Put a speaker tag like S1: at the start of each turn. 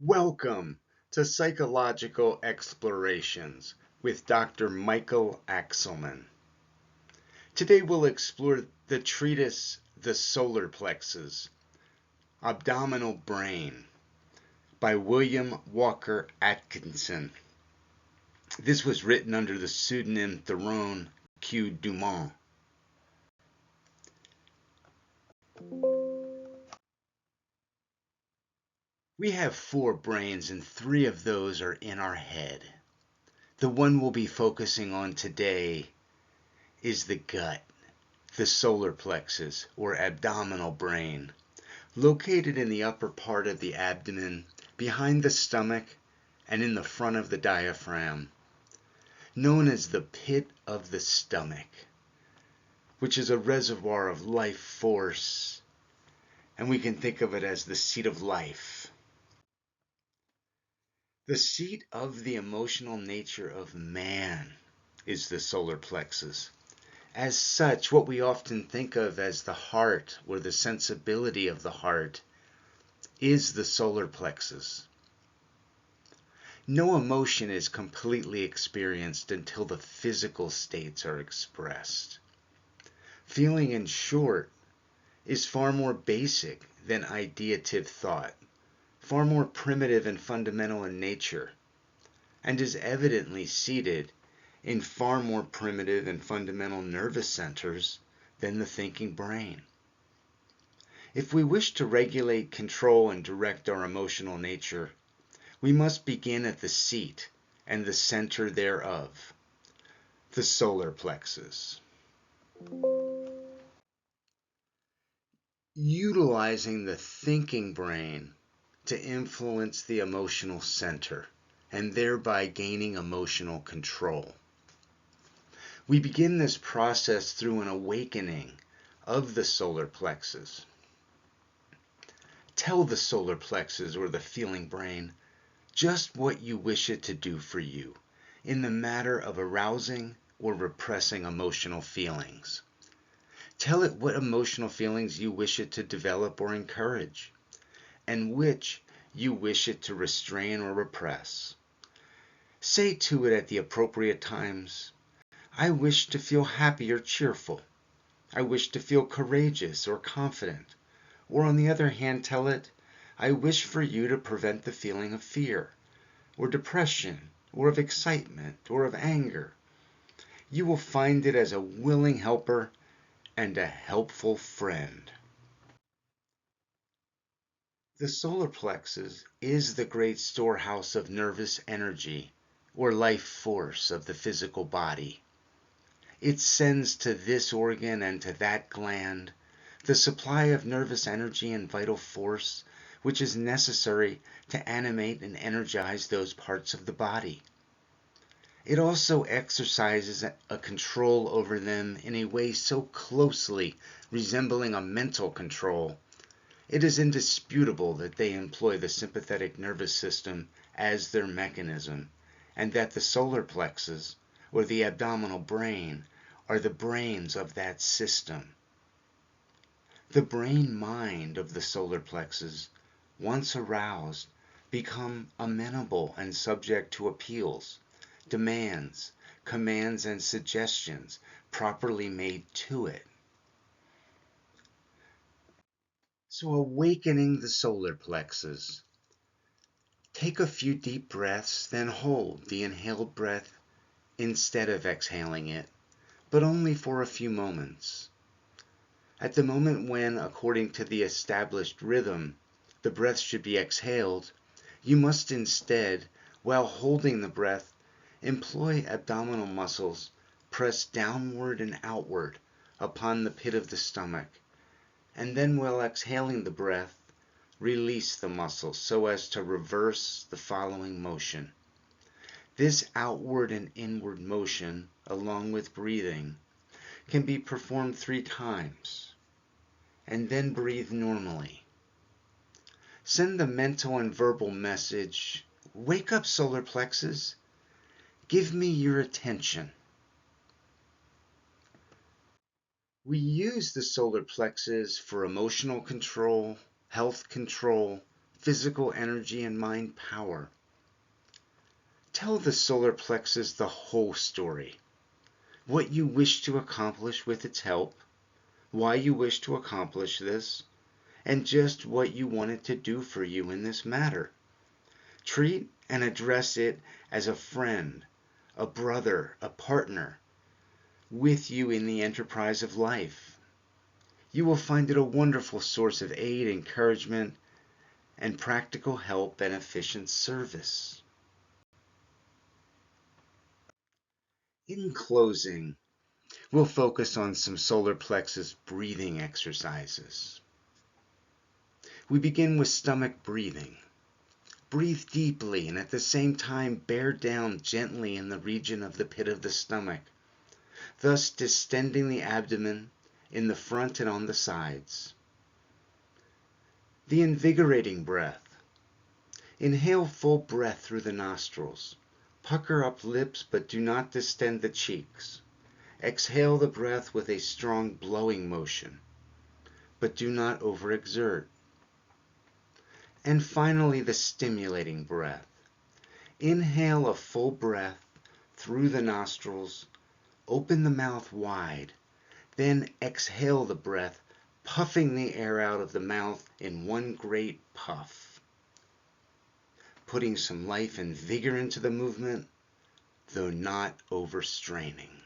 S1: Welcome to Psychological Explorations with Dr. Michael Axelman. Today we'll explore the treatise The Solar Plexus, Abdominal Brain by William Walker Atkinson. This was written under the pseudonym Theron Q. Dumont. We have 4 brains and 3 of those are in our head. The one we'll be focusing on today is the gut, the solar plexus or abdominal brain, located in the upper part of the abdomen, behind the stomach, and in the front of the diaphragm, known as the pit of the stomach, which is a reservoir of life force, and we can think of it as the seat of life. The seat of the emotional nature of man is the solar plexus. As such, what we often think of as the heart or the sensibility of the heart is the solar plexus. No emotion is completely experienced until the physical states are expressed. Feeling, in short, is far more basic than ideative thought, far more primitive and fundamental in nature, and is evidently seated in far more primitive and fundamental nervous centers than the thinking brain. If we wish to regulate, control, and direct our emotional nature, we must begin at the seat and the center thereof, the solar plexus. Utilizing the thinking brain to influence the emotional center and thereby gaining emotional control. We begin this process through an awakening of the solar plexus. Tell the solar plexus or the feeling brain just what you wish it to do for you in the matter of arousing or repressing emotional feelings. Tell it what emotional feelings you wish it to develop or encourage, and which you wish it to restrain or repress. Say to it at the appropriate times, I wish to feel happy or cheerful. I wish to feel courageous or confident. Or on the other hand, tell it, I wish for you to prevent the feeling of fear, or depression, or of excitement, or of anger. You will find it as a willing helper and a helpful friend. The solar plexus is the great storehouse of nervous energy, or life force of the physical body. It sends to this organ and to that gland the supply of nervous energy and vital force which is necessary to animate and energize those parts of the body. It also exercises a control over them in a way so closely resembling a mental control. It is indisputable that they employ the sympathetic nervous system as their mechanism, and that the solar plexus, or the abdominal brain, are the brains of that system. The brain-mind of the solar plexus, once aroused, become amenable and subject to appeals, demands, commands, and suggestions properly made to it. So awakening the solar plexus. Take a few deep breaths, then hold the inhaled breath instead of exhaling it, but only for a few moments. At the moment when, according to the established rhythm, the breath should be exhaled, you must instead, while holding the breath, employ abdominal muscles pressed downward and outward upon the pit of the stomach, and then while exhaling the breath, release the muscles so as to reverse the following motion. This outward and inward motion, along with breathing, can be performed 3 times, and then breathe normally. Send the mental and verbal message, wake up solar plexus, give me your attention. We use the solar plexus for emotional control, health control, physical energy and mind power. Tell the solar plexus the whole story. What you wish to accomplish with its help, why you wish to accomplish this, and just what you want it to do for you in this matter. Treat and address it as a friend, a brother, a partner, with you in the enterprise of life. You will find it a wonderful source of aid, encouragement, and practical help and efficient service. In closing, we'll focus on some solar plexus breathing exercises. We begin with stomach breathing. Breathe deeply and at the same time bear down gently in the region of the pit of the stomach, thus distending the abdomen in the front and on the sides. The invigorating breath. Inhale full breath through the nostrils. Pucker up lips but do not distend the cheeks. Exhale the breath with a strong blowing motion, but do not overexert. And finally, the stimulating breath. Inhale a full breath through the nostrils, open the mouth wide, then exhale the breath, puffing the air out of the mouth in one great puff, putting some life and vigor into the movement, though not overstraining.